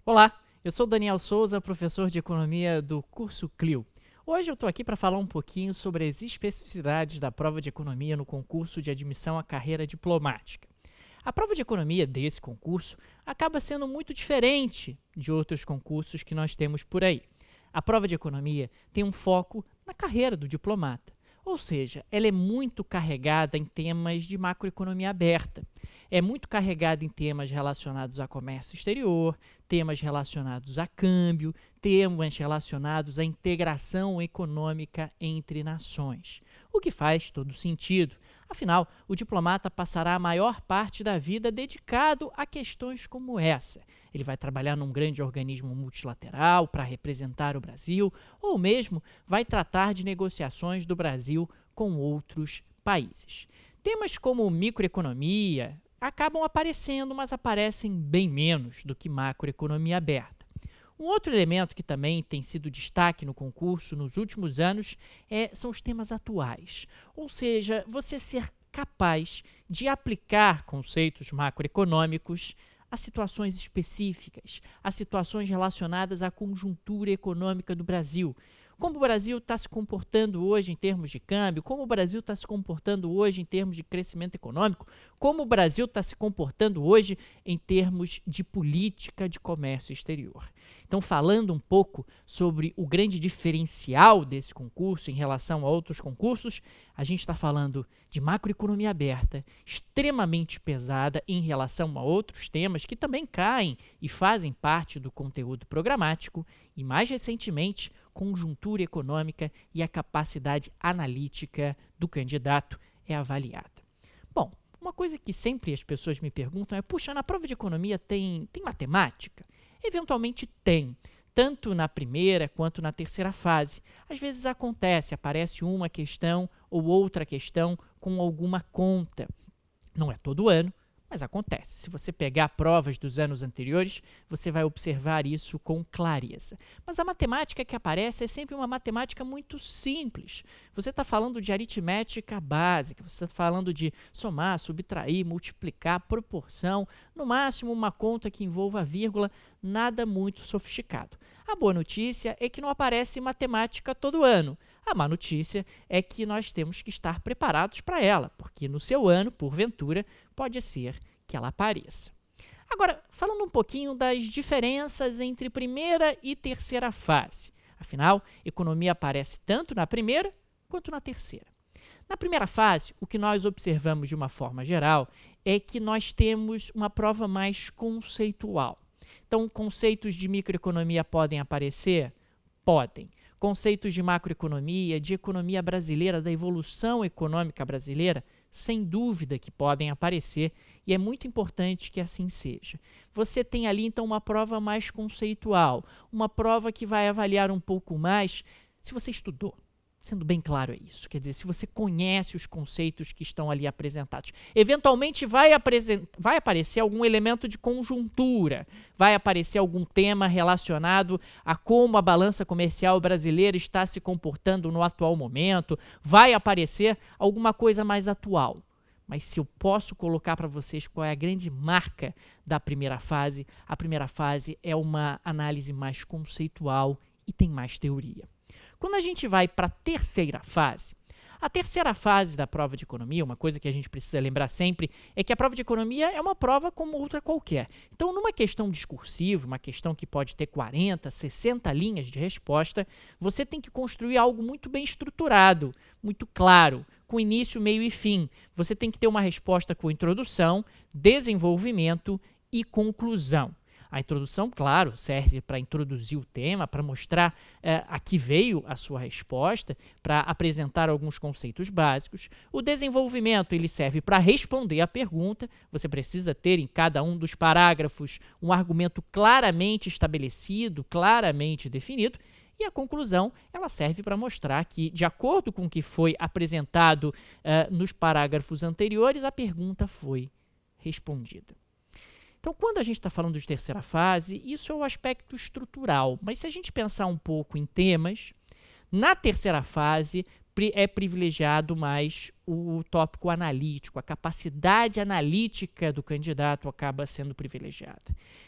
Olá, eu sou Daniel Souza, professor de Economia do curso Clio. Hoje eu estou aqui para falar um pouquinho sobre as especificidades da prova de Economia no concurso de admissão à carreira diplomática. A prova de Economia desse concurso acaba sendo muito diferente de outros concursos que nós temos por aí. A prova de Economia tem um foco na carreira do diplomata, ou seja, ela é muito carregada em temas de macroeconomia aberta. É muito carregada em temas relacionados a comércio exterior, temas relacionados a câmbio, temas relacionados à integração econômica entre nações. O que faz todo sentido. Afinal, o diplomata passará a maior parte da vida dedicado a questões como essa. Ele vai trabalhar num grande organismo multilateral para representar o Brasil, ou mesmo vai tratar de negociações do Brasil com outros países. Temas como microeconomia acabam aparecendo, mas aparecem bem menos do que macroeconomia aberta. Um outro elemento que também tem sido destaque no concurso nos últimos anos são os temas atuais, ou seja, você ser capaz de aplicar conceitos macroeconômicos a situações específicas, a situações relacionadas à conjuntura econômica do Brasil. Como o Brasil está se comportando hoje em termos de câmbio, como o Brasil está se comportando hoje em termos de crescimento econômico, como o Brasil está se comportando hoje em termos de política de comércio exterior. Então, falando um pouco sobre o grande diferencial desse concurso em relação a outros concursos, a gente está falando de macroeconomia aberta, extremamente pesada em relação a outros temas que também caem e fazem parte do conteúdo programático e, mais recentemente, conjuntura econômica e a capacidade analítica do candidato é avaliada. Bom, uma coisa que sempre as pessoas me perguntam é: puxa, na prova de economia tem matemática? Eventualmente tem, tanto na primeira quanto na terceira fase. Às vezes aparece uma questão ou outra questão com alguma conta. Não é todo ano, mas acontece. Se você pegar provas dos anos anteriores, você vai observar isso com clareza. Mas a matemática que aparece é sempre uma matemática muito simples. Você está falando de aritmética básica, você está falando de somar, subtrair, multiplicar, proporção, no máximo uma conta que envolva vírgula, nada muito sofisticado. A boa notícia é que não aparece matemática todo ano. A má notícia é que nós temos que estar preparados para ela, porque no seu ano, porventura, pode ser que ela apareça. Agora, falando um pouquinho das diferenças entre primeira e terceira fase. Afinal, economia aparece tanto na primeira quanto na terceira. Na primeira fase, o que nós observamos de uma forma geral é que nós temos uma prova mais conceitual. Então, conceitos de microeconomia podem aparecer? Podem. Conceitos de macroeconomia, de economia brasileira, da evolução econômica brasileira, sem dúvida que podem aparecer, e é muito importante que assim seja. Você tem ali, então, uma prova mais conceitual, uma prova que vai avaliar um pouco mais se você estudou. Sendo bem claro, é isso. Quer dizer, se você conhece os conceitos que estão ali apresentados. Eventualmente vai aparecer algum elemento de conjuntura, vai aparecer algum tema relacionado a como a balança comercial brasileira está se comportando no atual momento, vai aparecer alguma coisa mais atual. Mas se eu posso colocar para vocês qual é a grande marca da primeira fase, a primeira fase é uma análise mais conceitual e tem mais teoria. Quando a gente vai para a terceira fase da prova de economia, uma coisa que a gente precisa lembrar sempre é que a prova de economia é uma prova como outra qualquer. Então, numa questão discursiva, uma questão que pode ter 40, 60 linhas de resposta, você tem que construir algo muito bem estruturado, muito claro, com início, meio e fim. Você tem que ter uma resposta com introdução, desenvolvimento e conclusão. A introdução, claro, serve para introduzir o tema, para mostrar a que veio a sua resposta, para apresentar alguns conceitos básicos. O desenvolvimento ele serve para responder à pergunta. Você precisa ter em cada um dos parágrafos um argumento claramente estabelecido, claramente definido. E a conclusão ela serve para mostrar que, de acordo com o que foi apresentado nos parágrafos anteriores, a pergunta foi respondida. Então, quando a gente está falando de terceira fase, isso é o aspecto estrutural. Mas se a gente pensar um pouco em temas, na terceira fase, é privilegiado mais o tópico analítico, a capacidade analítica do candidato acaba sendo privilegiada.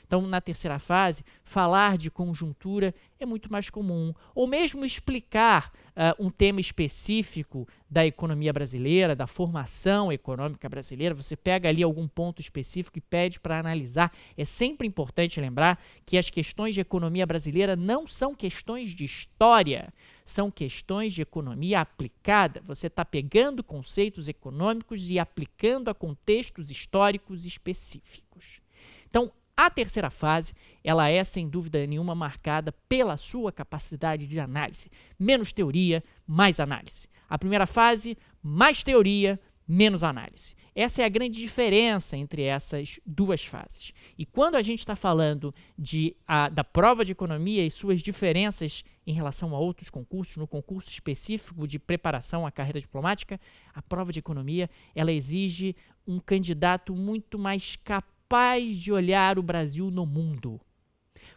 Então, na terceira fase, falar de conjuntura é muito mais comum, ou mesmo explicar um tema específico da economia brasileira, da formação econômica brasileira. Você pega ali algum ponto específico e pede para analisar. É sempre importante lembrar que as questões de economia brasileira não são questões de história, são questões de economia aplicada. Você está pegando conceitos econômicos e aplicando a contextos históricos específicos. Então, a terceira fase, ela é, sem dúvida nenhuma, marcada pela sua capacidade de análise. Menos teoria, mais análise. A primeira fase, mais teoria, menos análise. Essa é a grande diferença entre essas duas fases. E quando a gente está falando da prova de economia e suas diferenças em relação a outros concursos, no concurso específico de preparação à carreira diplomática, a prova de economia ela exige um candidato muito mais capaz de olhar o Brasil no mundo.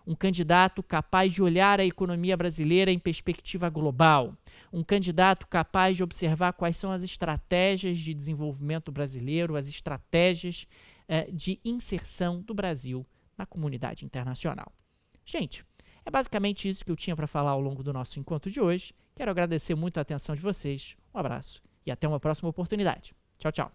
Um candidato capaz de olhar a economia brasileira em perspectiva global. Um candidato capaz de observar quais são as estratégias de desenvolvimento brasileiro, as estratégias de inserção do Brasil na comunidade internacional. Gente, é basicamente isso que eu tinha para falar ao longo do nosso encontro de hoje. Quero agradecer muito a atenção de vocês. Um abraço e até uma próxima oportunidade. Tchau, tchau.